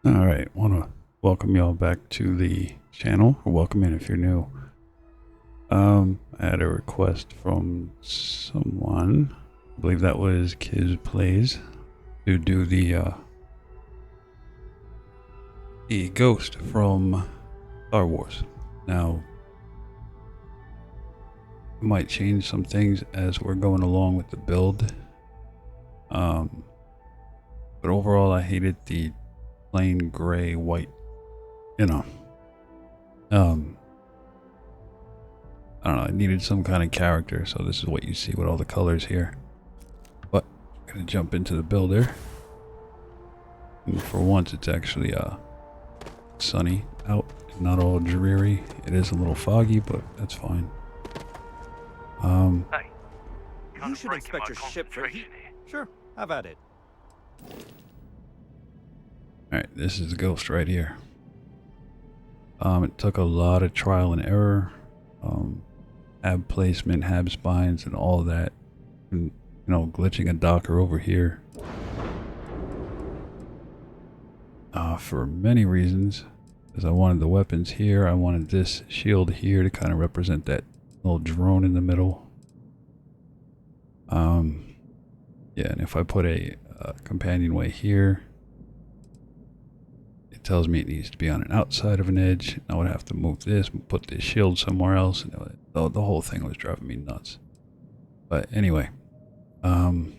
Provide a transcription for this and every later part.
Alright, want to welcome y'all back to the channel, or welcome in if you're new. I had a request from someone, I believe that was KIZZZZPlays, to do the Ghost from Star Wars. Now, I might change some things as we're going along with the build, but overall I hated the plain gray white, I don't know, I needed some kind of character, so this is what you see with all the colors here. But I'm gonna jump into the builder. And for once it's actually sunny out, not all dreary. It is a little foggy, but that's fine. Hey, You should inspect your ship for heat. Sure, have at it. Alright, this is the Ghost right here. It took a lot of trial and error, hab placement, hab spines, and all that, and glitching a docker over here. For many reasons, because I wanted the weapons here, I wanted this shield here to kind of represent that little drone in the middle. Yeah, and if I put a companionway here, it tells me it needs to be on an outside of an edge. I would have to move this and put this shield somewhere else. And the whole thing was driving me nuts. But anyway, I'm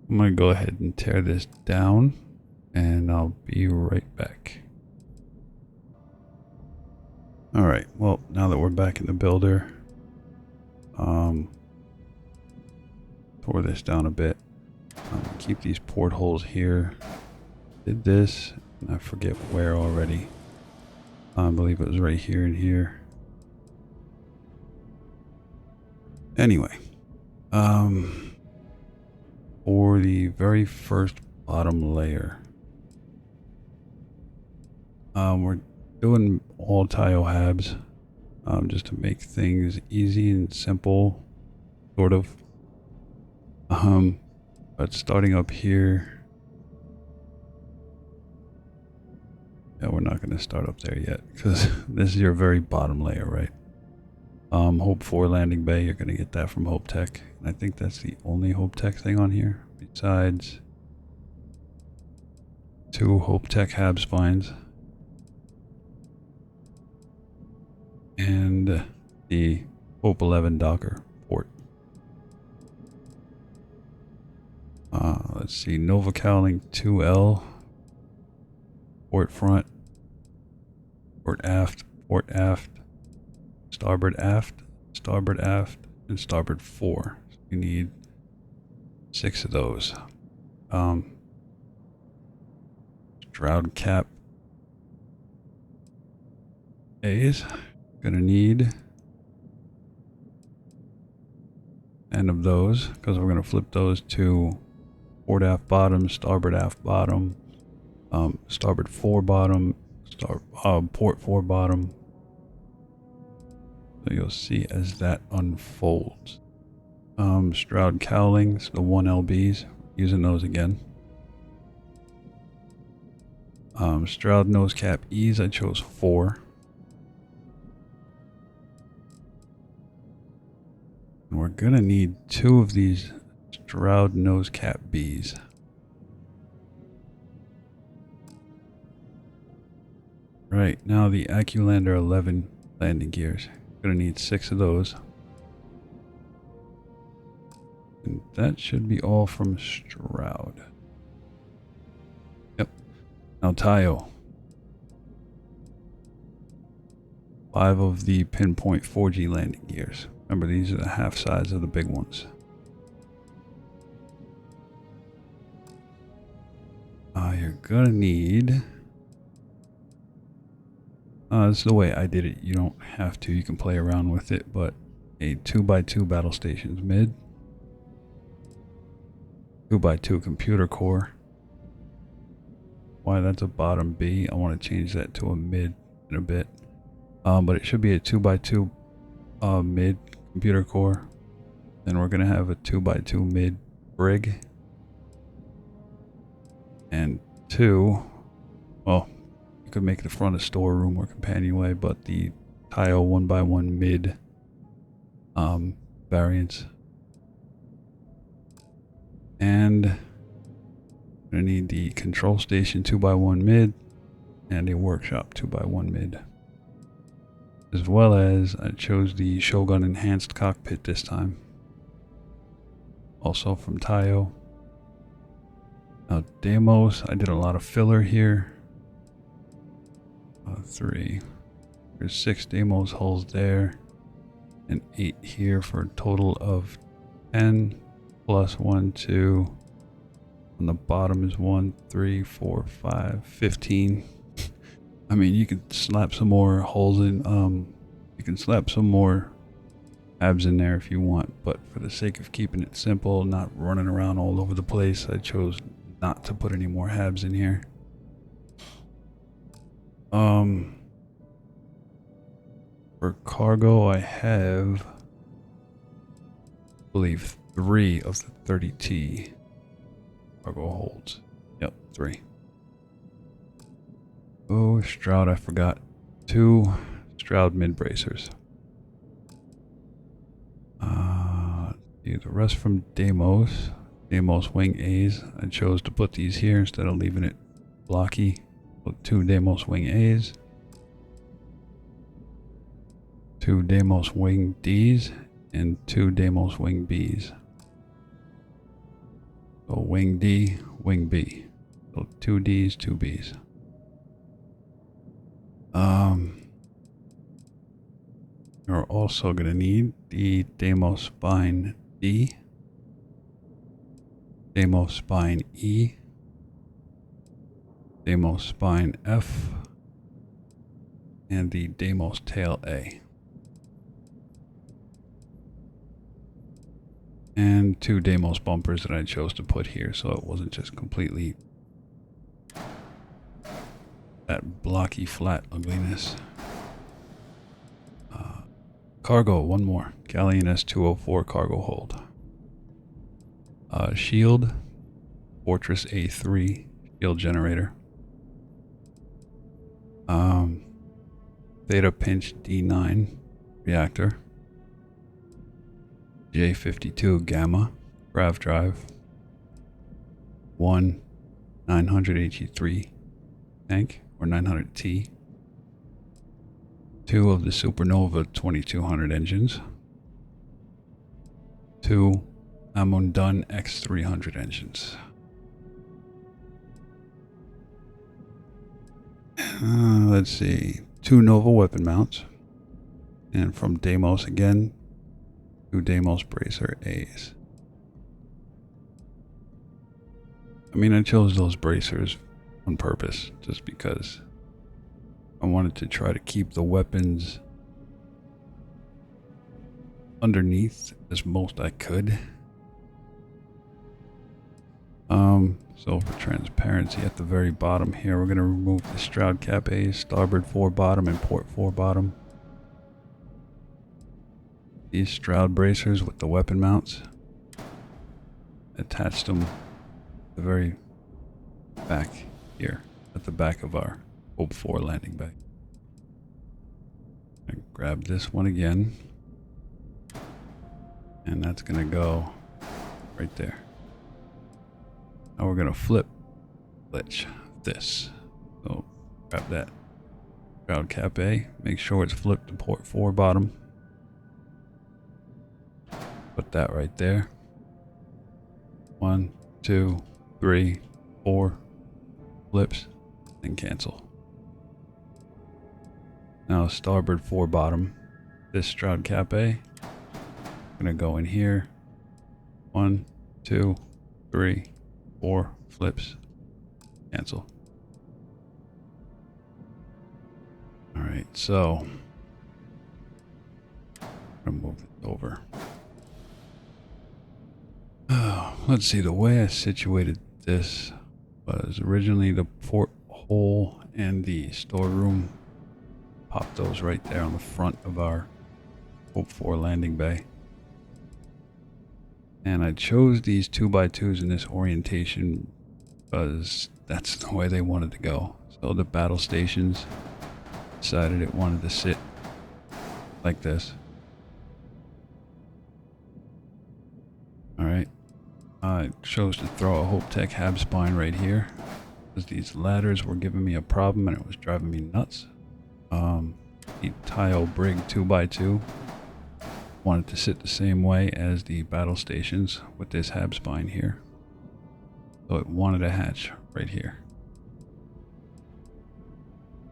going to go ahead and tear this down, and I'll be right back. Alright, well, now that we're back in the builder, tore this down a bit. Keep these portholes here. Did this, and I forget where already. I believe it was right here and here. Anyway, for the very first bottom layer, we're doing all Taiyo habs, just to make things easy and simple, sort of. But starting up here, yeah, we're not going to start up there yet because this is your very bottom layer, right? Hope Fore landing bay, you're going to get that from Hope Tech, and I think that's the only Hope Tech thing on here, besides 2 Hope Tech hab spines and the Hope 11 Docker port. Let's see, Nova Cowling 2L, port front, port aft, starboard aft, and starboard fore. So you need 6 of those. Shroud cap A's, gonna need 10 of those because we're gonna flip those to port aft bottom, starboard aft bottom, starboard fore bottom, port fore bottom. So you'll see as that unfolds. Shroud cowlings, the 1LBs, using those again. Shroud nose cap E's, I chose 4. And we're gonna need 2 of these Shroud nose cap B's. Right, now the Acculander 11 landing gears. Gonna need 6 of those. And that should be all from Shroud. Yep. Now Taiyo. 5 of the pinpoint 4G landing gears. Remember, these are the half size of the big ones. You're gonna need... this is the way I did it. You don't have to. You can play around with it, but a 2x2 Battlestations mid. 2x2 computer core. Why that's a bottom B. I want to change that to a mid in a bit. But it should be a 2x2 mid computer core. Then we're going to have a 2x2 mid Brig. And 2, well, you could make the front a storeroom or companionway, but the Taiyo 1x1 mid variants. And I'm gonna need the control station 2x1 mid and a workshop 2x1 mid. As well as I chose the Shogun enhanced cockpit this time. Also from Taiyo. Now Deimos, I did a lot of filler here. 3. There's 6 Deimos hulls there. And 8 here for a total of 10. Plus 1, 2. On the bottom is 1, 3, 4, 5, 15. I mean, you could slap some more holes in, you can slap some more abs in there if you want, but for the sake of keeping it simple, not running around all over the place, I chose not to put any more habs in here. For cargo, I have, I believe, 3 of the 30T cargo holds. Yep, 3. Oh, Stroud, I forgot. 2 Stroud mid bracers. The rest from Deimos. Deimos wing A's. I chose to put these here instead of leaving it blocky. So 2 Deimos wing A's. 2 Deimos wing D's. And 2 Deimos wing B's. So wing D, wing B. So 2 D's, 2 B's. You're also going to need the Deimos spine D, Deimos spine E, Deimos spine F, and the Deimos tail A. And 2 Deimos bumpers that I chose to put here so it wasn't just completely that blocky flat ugliness. Cargo, 1 more. Galleon S204 cargo hold. Shield, Fortress A3 shield generator. Theta Pinch D9 reactor. J52 Gamma grav drive. 1 900 tank or 900T. 2 of the Supernova 2200 engines. 2 Amun Dunn X300 engines. Let's see. 2 Nova weapon mounts. And from Deimos again, 2 Deimos bracer A's. I mean, I chose those bracers on purpose just because I wanted to try to keep the weapons underneath as most I could. So for transparency at the very bottom here, we're going to remove the Stroud Cap A, Starboard Fore bottom, and Port Fore bottom. These Stroud bracers with the weapon mounts, attached them at the very back here, at the back of our Hope 4 landing bay. I grab this one again, and that's gonna go right there. Now we're gonna flip glitch this. So grab that Shroud Cap A, make sure it's flipped to Port 4 bottom. Put that right there. 1, 2, 3, 4 flips, and cancel. Now Starboard Fore bottom, this Stroud Cap A, I'm gonna go in here. 1, 2, 3, 4 flips, cancel. All right, so I'm gonna move it over. Let's see, the way I situated this was originally the porthole and the storeroom. Pop those right there on the front of our Hope 4 landing bay. And I chose these 2x2s in this orientation because that's the way they wanted to go. So the battle stations decided it wanted to sit like this. Alright. I chose to throw a Hope Tech hab spine right here, because these ladders were giving me a problem and it was driving me nuts. The Taiyo Brig 2x2 wanted to sit the same way as the battle stations with this hab spine here. So it wanted a hatch right here.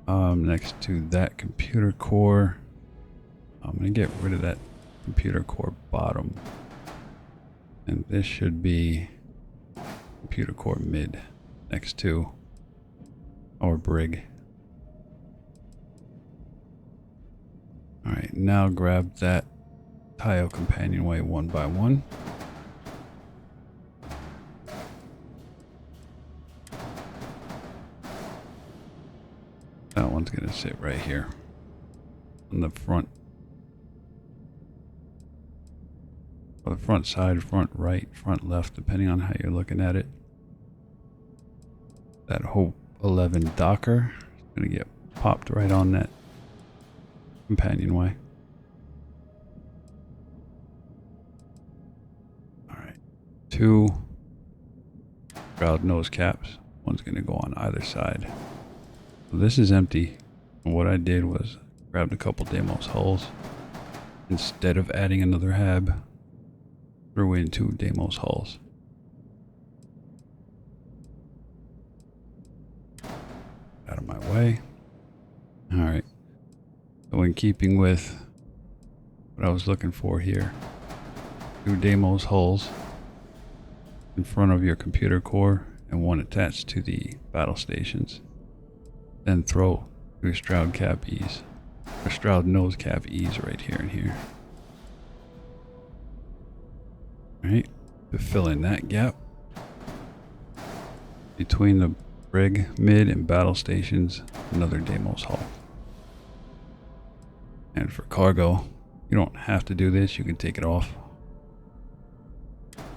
Next to that computer core, I'm going to get rid of that computer core bottom. And this should be computer core mid next to our Brig. Alright, now grab that Taiyo companionway one by one. That one's going to sit right here on the front. Or the front side, front right, front left, depending on how you're looking at it. That Hope 11 Docker is going to get popped right on that companionway. Alright. 2 shroud nose caps. One's going to go on either side. So this is empty. And what I did was grabbed a couple Deimos hulls. Instead of adding another hab, threw in 2 Deimos hulls. Out of my way. Alright. So in keeping with what I was looking for here, 2 Deimos hulls in front of your computer core and 1 attached to the battle stations. Then throw 2 Shroud cap E's, or Shroud nose cap E's right here and here. Alright, to fill in that gap between the Brig mid and battle stations, another Deimos hull. And for cargo, you don't have to do this, you can take it off.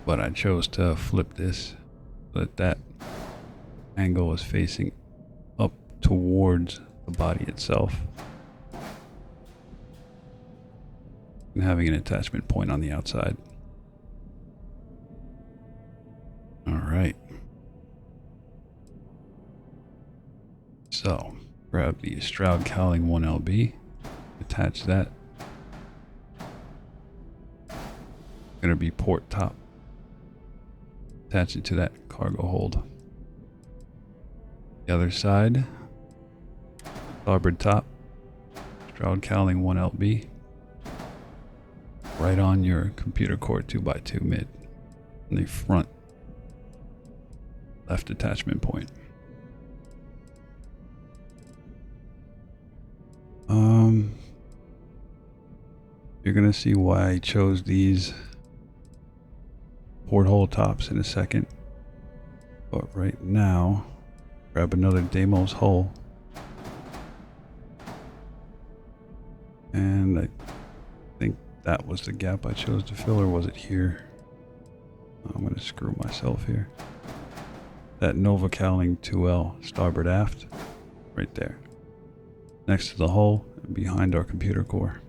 But I chose to flip this so that that angle is facing up towards the body itself. And having an attachment point on the outside. Alright. So, grab the Stroud Cowling 1LB, attach that. Gonna be port top. Attach it to that cargo hold. The other side, starboard top, Stroud Cowling 1LB. Right on your computer core 2x2 mid. On the front left attachment point. You're gonna see why I chose these porthole tops in a second. But right now, grab another Deimos hull. And I think that was the gap I chose to fill, or was it here? I'm gonna screw myself here. That Nova Cowling 2L starboard aft, right there. Next to the hull and behind our computer core.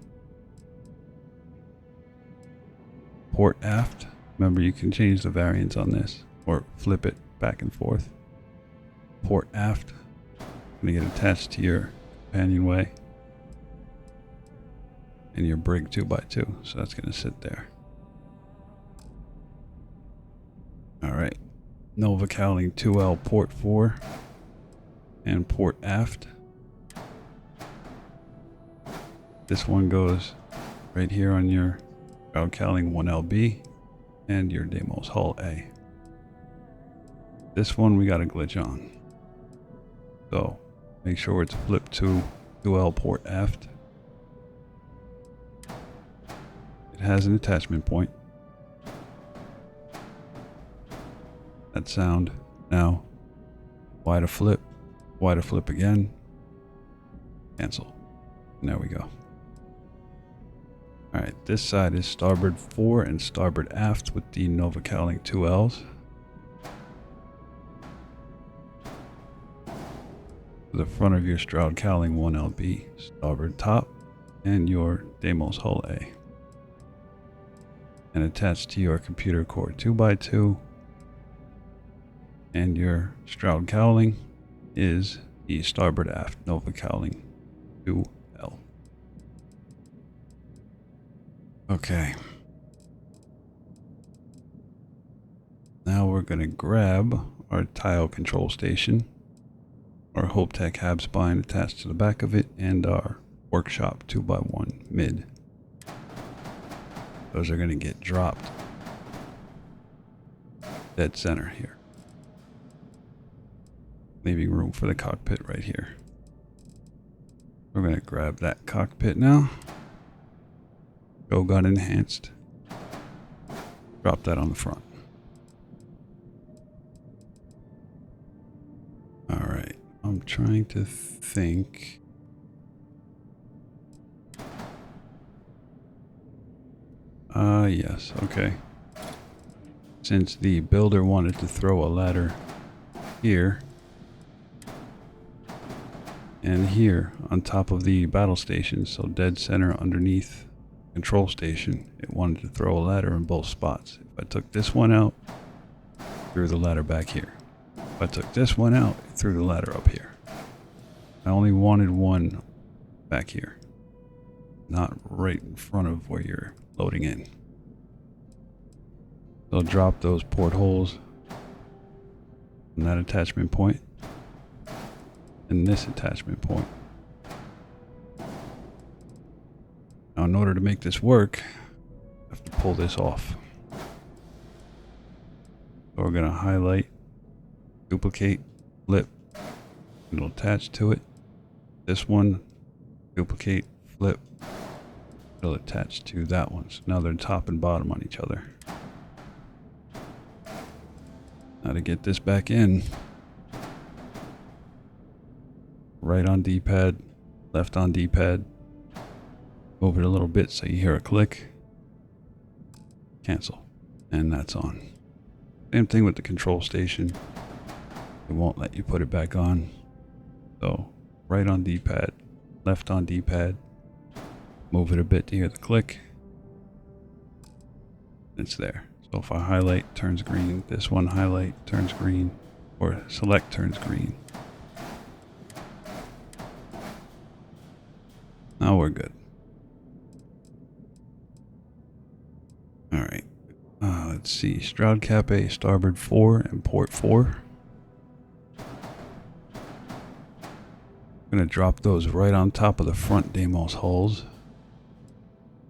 Port aft. Remember, you can change the variants on this or flip it back and forth. Port aft. Gonna get attached to your companionway and your Brig 2x2, so that's gonna sit there. Alright, Nova Cowling 2L port fore and port aft. This one goes right here on your Cowling 1LB and your Deimos hull A. This one we got a glitch on, so make sure it's flipped to 2L port aft. It has an attachment point. That sound. Now, Y to flip again, cancel. And there we go. Alright, this side is starboard fore and starboard aft with the Nova Cowling 2Ls. the front of your Stroud Cowling 1LB, starboard top, and your Deimos hull A. And attached to your computer core 2x2 and your Stroud Cowling is the starboard aft Nova Cowling 2L. Okay. Now we're going to grab our Taiyo control station, our Hope Tech hab spine attached to the back of it, and our workshop 2x1 mid. Those are going to get dropped dead center here, leaving room for the cockpit right here. We're going to grab that cockpit now. Go gun enhanced. Drop that on the front. Alright, I'm trying to think. Yes, okay. Since the builder wanted to throw a ladder here and here on top of the battle station, so dead center underneath control station, it wanted to throw a ladder in both spots. If I took this one out, threw the ladder back here. If I took this one out, it threw the ladder up here. I only wanted one back here, not right in front of where you're loading in. They'll drop those portholes on that attachment point and this attachment point. Now, in order to make this work, I have to pull this off. So we're going to highlight, duplicate, flip, it'll attach to it. This one, duplicate, flip, it'll attach to that one. So now they're top and bottom on each other. Now to get this back in, right on D-pad, left on D-pad, move it a little bit so you hear a click, cancel, and that's on. Same thing with the control station. It won't let you put it back on. So right on D-pad, left on D-pad, move it a bit to hear the click, it's there. So if I highlight, turns green. This one highlight, turns green, or select, turns green. Now we're good. All right. Let's see. Stroud Cap A, Starboard Fore, and Port Fore. I'm going to drop those right on top of the front Deimos hulls.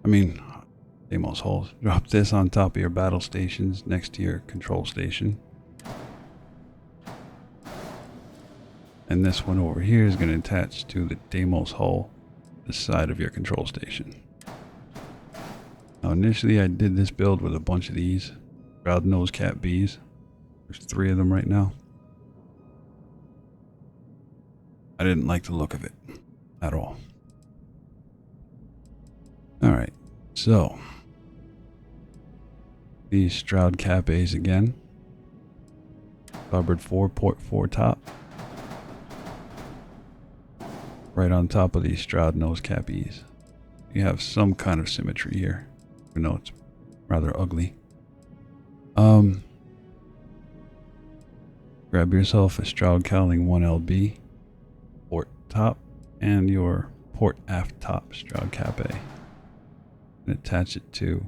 Deimos hulls. Drop this on top of your battle stations next to your control station. And this one over here is going to attach to the Deimos hull, the side of your control station. Now initially I did this build with a bunch of these Shroud Nose Cap Bs. There's 3 of them right now. I didn't like the look of it at all. Alright, so these Stroud Cap A's again. Starboard Fore, Port Fore top. Right on top of these Stroud Nose Cap E's. You have some kind of symmetry here, even though it's rather ugly. Grab yourself a Stroud Cowling 1LB, port top, and your port aft top Stroud Cap A. And attach it to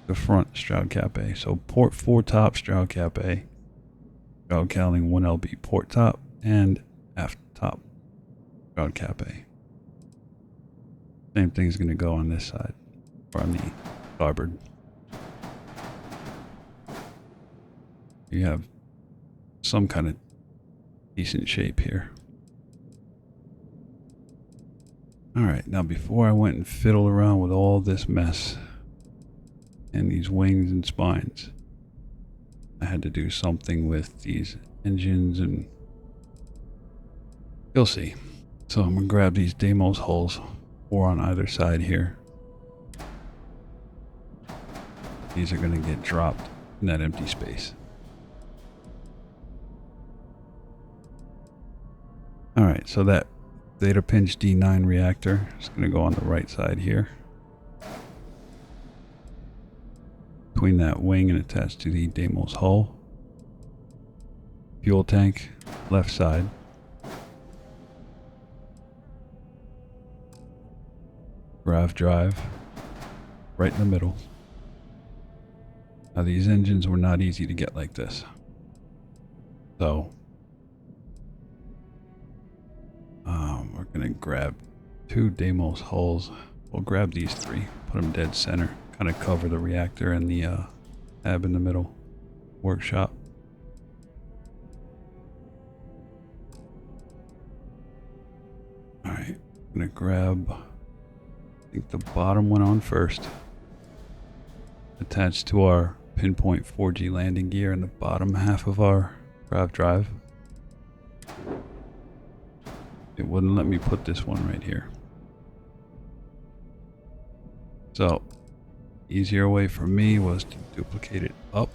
the front Stroud Cap A. So port Fore top Stroud Cap A, Stroud Cowling 1LB port top, and aft top Stroud Cap A. Same thing is going to go on this side, or on the starboard. You have some kind of decent shape here. Alright, now before I went and fiddled around with all this mess and these wings and spines, I had to do something with these engines, and you'll see. So I'm going to grab these Deimos hulls, 4 on either side here. These are going to get dropped in that empty space. Alright, so that Theta Pinch D9 reactor is going to go on the right side here. Between that wing and attached to the Deimos hull. Fuel tank, left side. Grav drive, right in the middle. Now these engines were not easy to get like this. So, we're going to grab 2 Deimos hulls. We'll grab these 3, put them dead center. Kind of cover the reactor and the tab in the middle. Workshop. Alright, I'm going to grab, I think the bottom one on first. Attached to our Pinpoint 4G landing gear in the bottom half of our grav drive. It wouldn't let me put this one right here. So, easier way for me was to duplicate it up.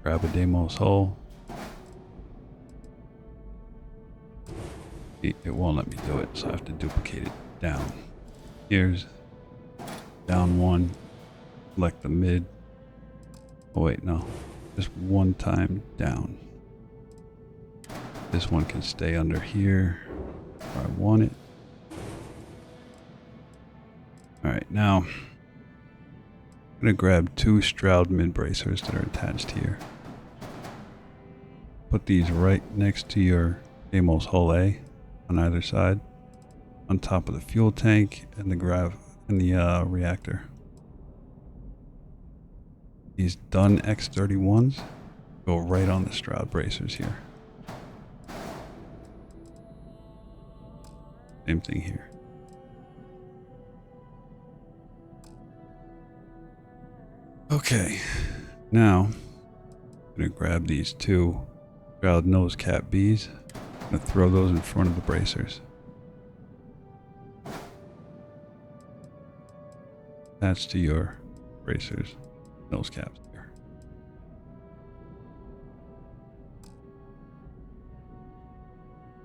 Grab a Deimos hull. It won't let me do it, so I have to duplicate it down. Here's down 1. Select the mid. Oh wait, no. Just one time down. This one can stay under here where I want it. Alright, now I'm going to grab 2 Stroud mid bracers that are attached here. Put these right next to your Deimos hull A on either side, on top of the fuel tank and the grav and the reactor. These Dunn X31s go right on the Stroud bracers here. Same thing here. Okay, now I'm going to grab these 2 Stroud nose cap Bs. I'm going to throw those in front of the bracers. Attached to your bracers, nose caps here.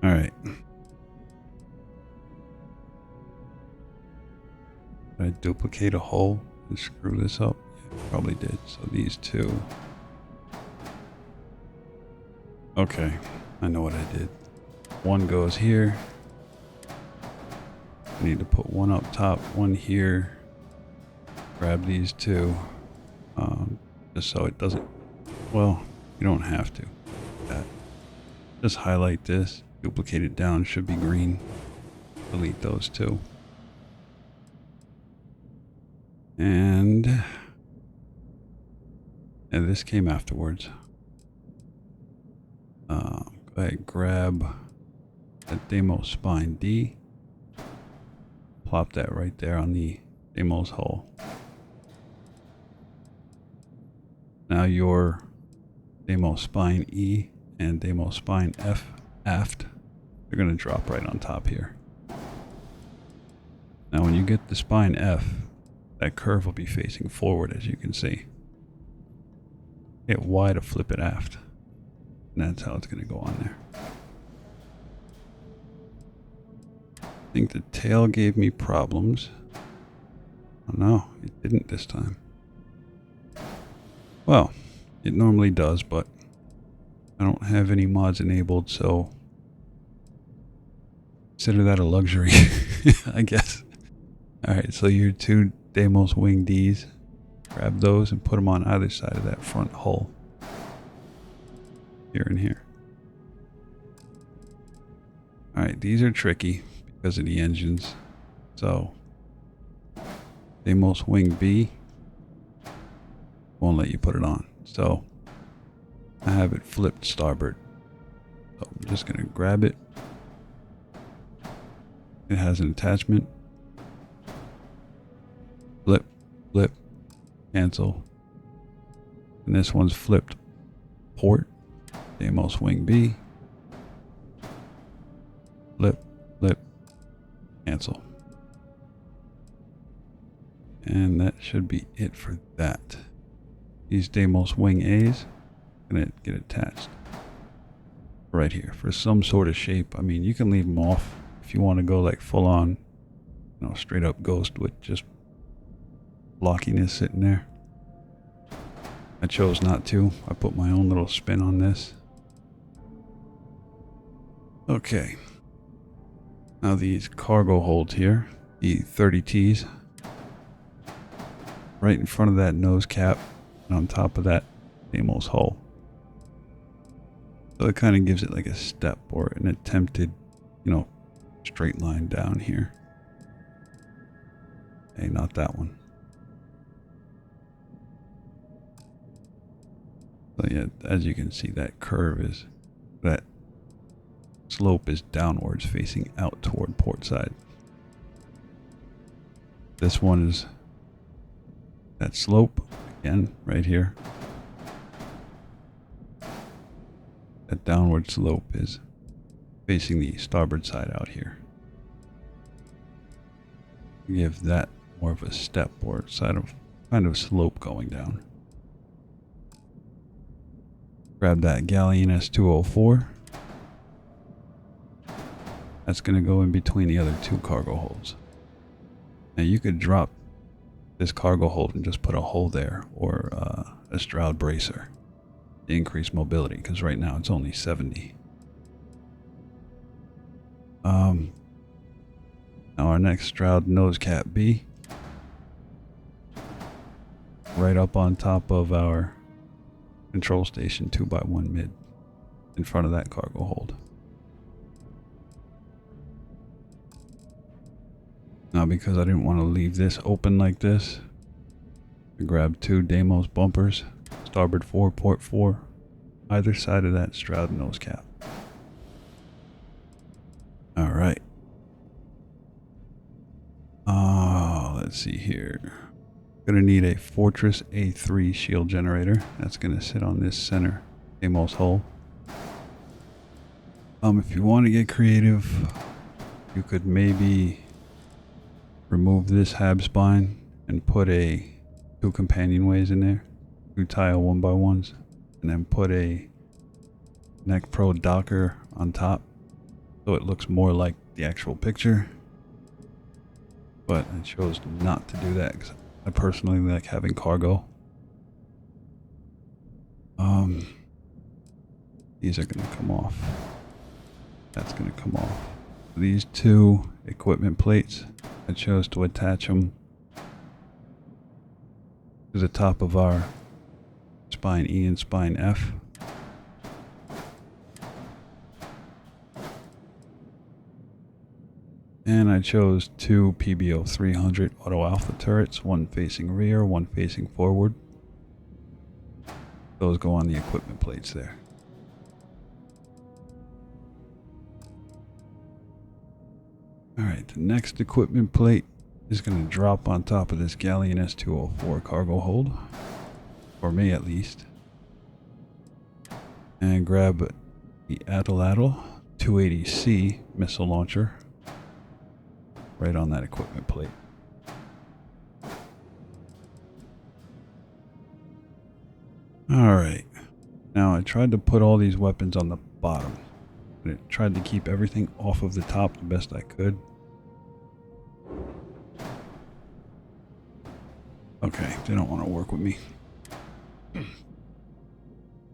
Alright. Did I duplicate a hole and screw this up? Yeah, probably did. So these 2. Okay, I know what I did. One goes here. I need to put one up top, one here. Grab these 2. Just so it doesn't, well, you don't have to. That. Just highlight this, duplicate it down, should be green. Delete those 2. And this came afterwards. Go ahead, grab that Deimos spine D. Plop that right there on the Deimos hull. Now your Deimos spine E and Deimos spine F aft, they're going to drop right on top here. Now when you get the spine F, that curve will be facing forward, as you can see. Hit Y to flip it aft. And that's how it's going to go on there. I think the tail gave me problems. Oh no, it didn't this time. Well, it normally does, but I don't have any mods enabled, so consider that a luxury, I guess. Alright, so your 2 Deimos wing Ds, grab those and put them on either side of that front hull. Here and here. Alright, these are tricky because of the engines. So, Deimos wing B won't let you put it on. So, I have it flipped starboard. So, I'm just going to grab it. It has an attachment. Flip, flip, cancel. And this one's flipped port. Deimos wing B. Flip, flip, cancel. And that should be it for that. These Deimos wing A's gonna get attached. right here for some sort of shape. I mean, you can leave them off if you want to go like full on, you know, straight up Ghost with just blockiness sitting there. I chose not to. I put my own little spin on this. Okay. Now these cargo holds here, the 30Ts, right in front of that nose cap and on top of that Deimos hull. So it kind of gives it like a step or an attempted, you know, straight line down here. Hey, not that one. So yeah, as you can see, that curve is, that slope is downwards facing out toward port side. This one is that slope, again, right here. That downward slope is facing the starboard side out here. Give that more of a step or side of kind of slope going down. Grab that Galleon S204. That's going to go in between the other two cargo holds. Now you could drop this cargo hold and just put a hole there, or a Stroud bracer to increase mobility, because right now it's only 70. Now our next Stroud nose cap B, right up on top of our control station 2x1 mid, in front of that cargo hold. Now, because I didn't want to leave this open like this, I grabbed two Deimos bumpers, starboard 4, port 4, either side of that Stroud nose cap. Alright. Let's see here. Gonna need a Fortress A3 shield generator. That's gonna sit on this center Deimos hull. If you want to get creative, you could maybe remove this hab spine and put two companionways in there, two Taiyo 1x1s, and then put a Neck Pro Docker on top so it looks more like the actual picture. But I chose not to do that because I personally like having cargo. These are going to come off. That's going to come off. These two equipment plates, I chose to attach them to the top of our spine E and spine F. And I chose two PBO 300 Auto Alpha turrets, one facing rear, one facing forward. Those go on the equipment plates there. Alright, the next equipment plate is going to drop on top of this Galleon S204 cargo hold, for me at least. And grab the Atlatl 280C missile launcher right on that equipment plate. Alright, now I tried to put all these weapons on the bottom. I tried to keep everything off of the top the best I could. Okay, they don't want to work with me.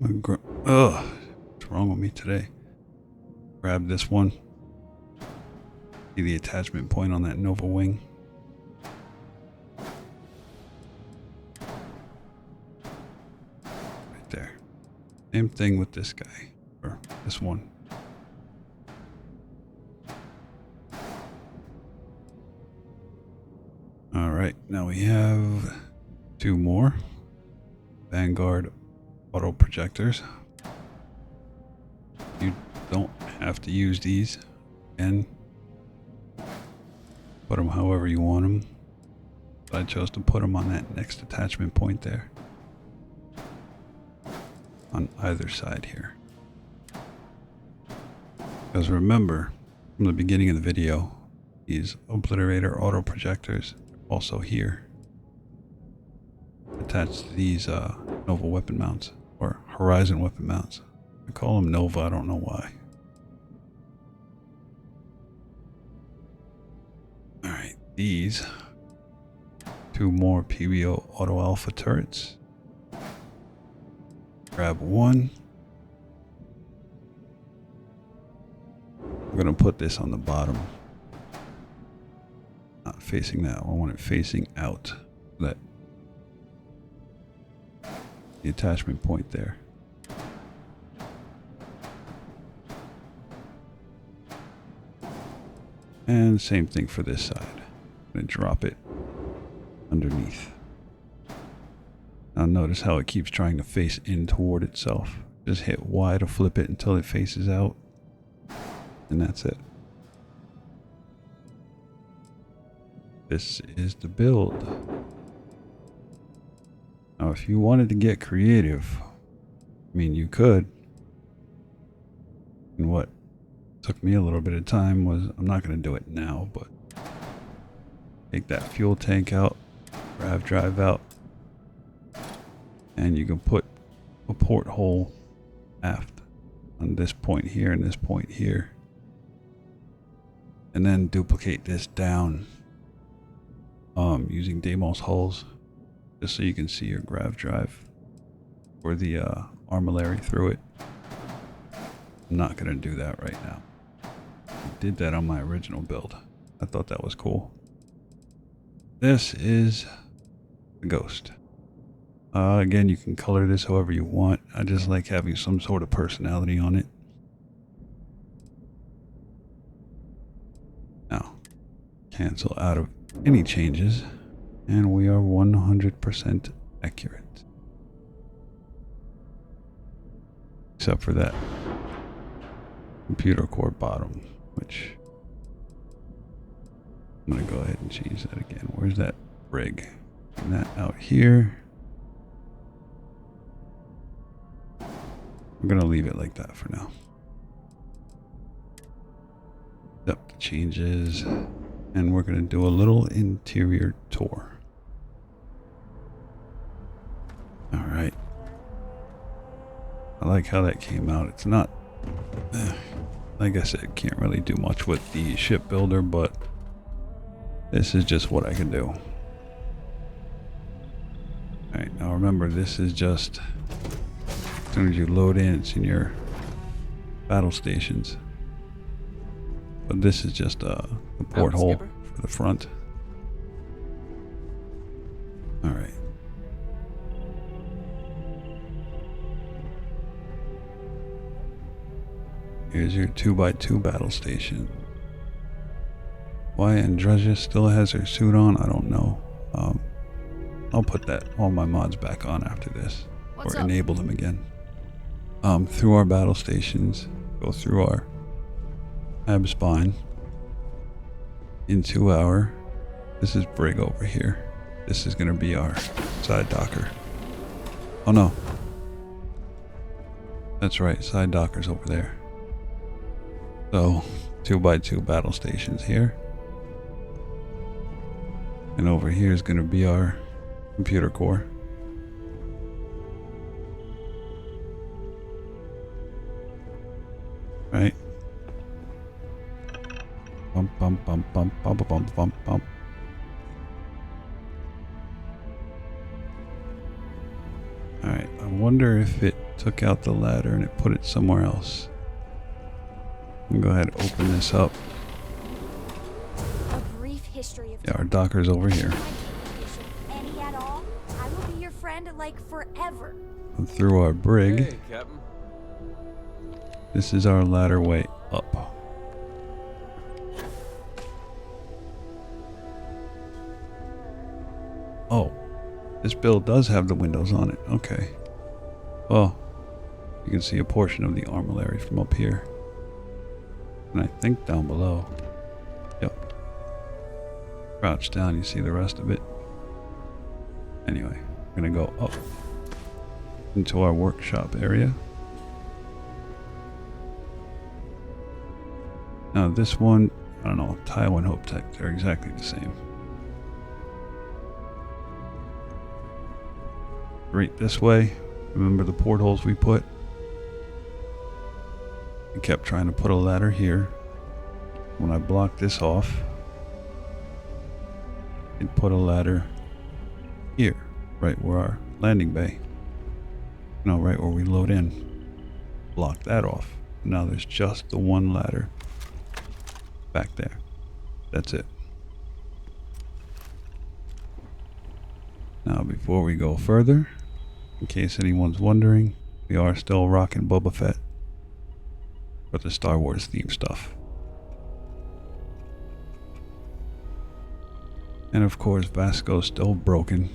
Ugh, what's wrong with me today? Grab this one. See the attachment point on that Nova wing. Right there. Same thing with this guy, or this one. Alright, now we have two more Vanguard auto projectors. You don't have to use these, and put them however you want them. But I chose to put them on that next attachment point there, on either side here. Because remember, from the beginning of the video, these Obliterator auto projectors also here, attached to these Nova weapon mounts, or Horizon weapon mounts. I call them Nova, I don't know why. Alright, these 2 more PBO Auto Alpha turrets. Grab one. I'm gonna put this on the bottom. Not facing that, I want it facing out. That the attachment point there. And same thing for this side. I'm gonna drop it underneath. Now notice how it keeps trying to face in toward itself. Just hit Y to flip it until it faces out. And that's it. This is the build. Now if you wanted to get creative, I mean you could. And what took me a little bit of time was, I'm not going to do it now, but take that fuel tank out, grav drive out, and you can put a porthole aft on this point here and this point here, and then duplicate this down using Deimos hulls, just so you can see your grav drive or the armillary through it. I'm not going to do that right now. I did that on my original build. I thought that was cool. This is the Ghost. Again, you can color this however you want. I just like having some sort of personality on it. Now, cancel out of any changes, and we are 100% accurate. Except for that computer core bottom, which I'm going to go ahead and change that again. Where's that Brig? And that out here. I'm going to leave it like that for now. Up the changes, and we're going to do a little interior tour. All right. I like how that came out. It's not, like I said, can't really do much with the ship builder, but this is just what I can do. Alright, now remember, this is just, as soon as you load in, it's in your battle stations. But this is just the porthole for the front. Alright. Here's your 2x2 battle station. Why Andreja still has her suit on, I don't know. I'll put all my mods back on after this. Or enable them again. Through our battle stations, go through our hab spine into our, this is Brig over here. This is going to be our side docker. Oh no. That's right, side docker's over there. So, 2x2 battle stations here. And over here is going to be our computer core. Right? Bump, bump, bump, bump, bump, bump, bump, bump. Alright, I wonder if it took out the ladder and it put it somewhere else. I'm gonna go ahead and open this up. A brief history of our docker's over here. Any at all? I will be your friend like forever. And through our Brig. Hey, Captain. This is our ladder way up. Oh, this build does have the windows on it. Okay. Well, you can see a portion of the armillary from up here. And I think down below. Yep. Crouch down, you see the rest of it. Anyway, I'm gonna go up into our workshop area. Now this one, I don't know, Taiyo and Hope Tech, they're exactly the same. Right this way, remember the portholes we put? I kept trying to put a ladder here. When I blocked this off, it put a ladder here, right where our landing bay. No, right where we load in. Block that off. Now there's just the one ladder back there. That's it. Now before we go further, in case anyone's wondering, we are still rocking Boba Fett for the Star Wars theme stuff. And of course Vasco's still broken.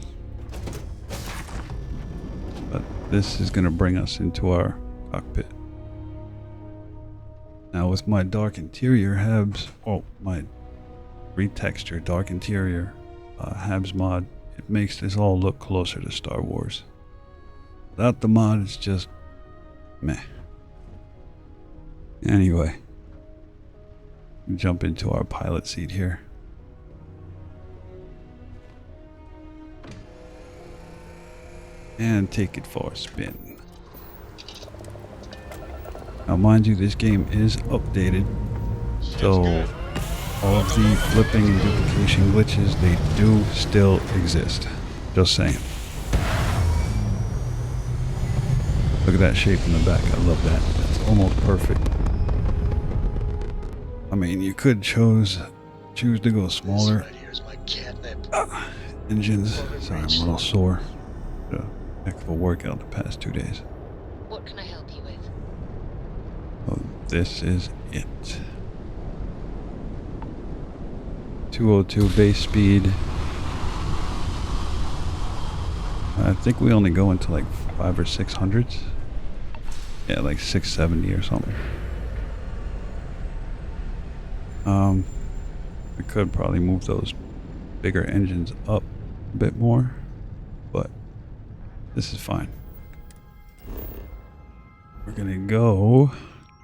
But this is going to bring us into our cockpit. Now with my dark interior Habs, my retexture dark interior Habs mod, it makes this all look closer to Star Wars. Without the mod, it's just meh. Anyway, we jump into our pilot seat here. And take it for a spin. Now mind you, this game is updated, so all of the flipping and duplication glitches, they do still exist. Just saying. Look at that shape in the back, I love that. That's almost perfect. I mean, you could choose to go smaller engines. Sorry, I'm a little sore. A heck of a workout the past 2 days. What can I help you with? Oh, this is it. 202 base speed. I think we only go into like 500 or 600s. Yeah, like 670 or something. We could probably move those bigger engines up a bit more, but this is fine. We're gonna go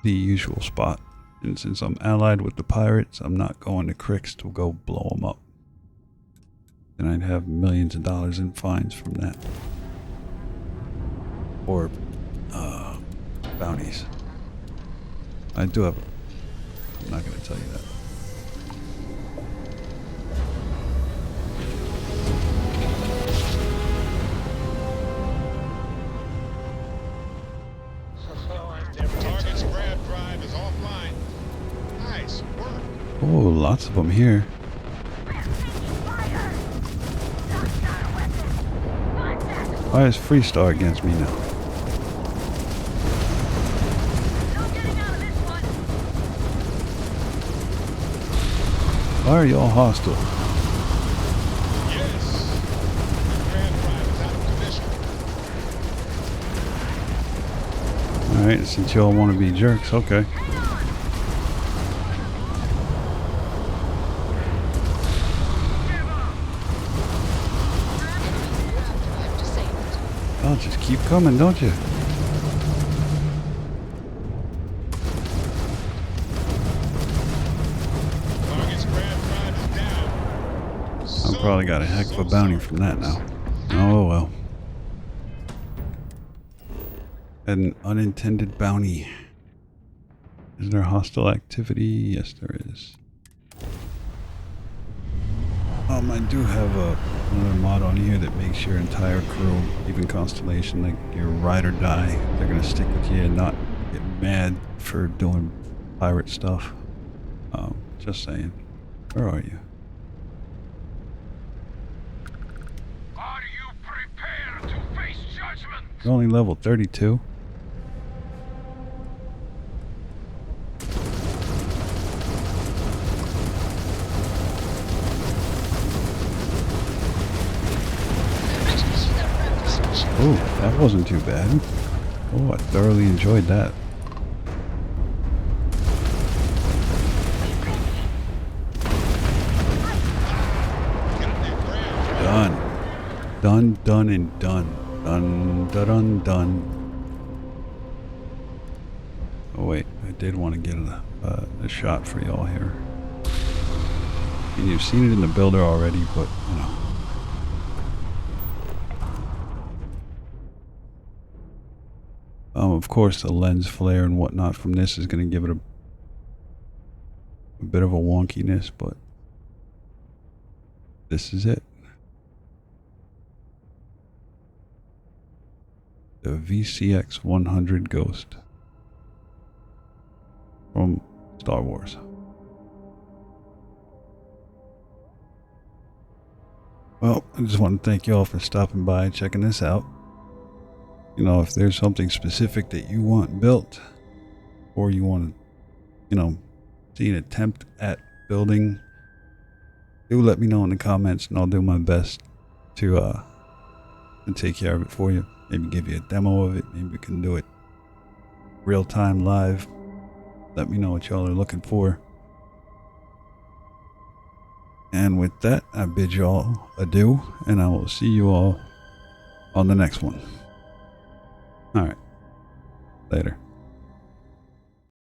the usual spot, and since I'm allied with the pirates, I'm not going to Crix to go blow them up. Then I'd have millions of dollars in fines from that, or bounties. I do have. I'm not gonna tell you that. Target's grab drive is offline. Nice work. Oh, lots of them here. Why is Freestar against me now? Why are y'all hostile? Yes. Grab drive is out of position. Alright, since y'all want to be jerks, okay. Y'all just keep coming, don't you? Target's grab drive is down. I probably got a heck of a bounty from that now. Oh well. An unintended bounty. Is there hostile activity? Yes, there is. I do have another mod on here that makes your entire crew, even Constellation, like your ride or die, they're gonna stick with you and not get mad for doing pirate stuff. Just saying. Where are you? Are you prepared to face judgment? You're only level 32. Oh, that wasn't too bad. Oh, I thoroughly enjoyed that. Done. Done, done, and done. Done, done, done, done. Oh wait, I did want to get a shot for y'all here. And you've seen it in the builder already, but you know. I'm of course, the lens flare and whatnot from this is going to give it a bit of a wonkiness, but this is it. The VCX-100 Ghost from Star Wars. Well, I just want to thank you all for stopping by and checking this out. You know, if there's something specific that you want built, or you want to, you know, see an attempt at building, do let me know in the comments, and I'll do my best to take care of it for you. Maybe give you a demo of it. Maybe we can do it real time live. Let me know what y'all are looking for. And with that, I bid you all adieu, and I will see you all on the next one. All right. Later.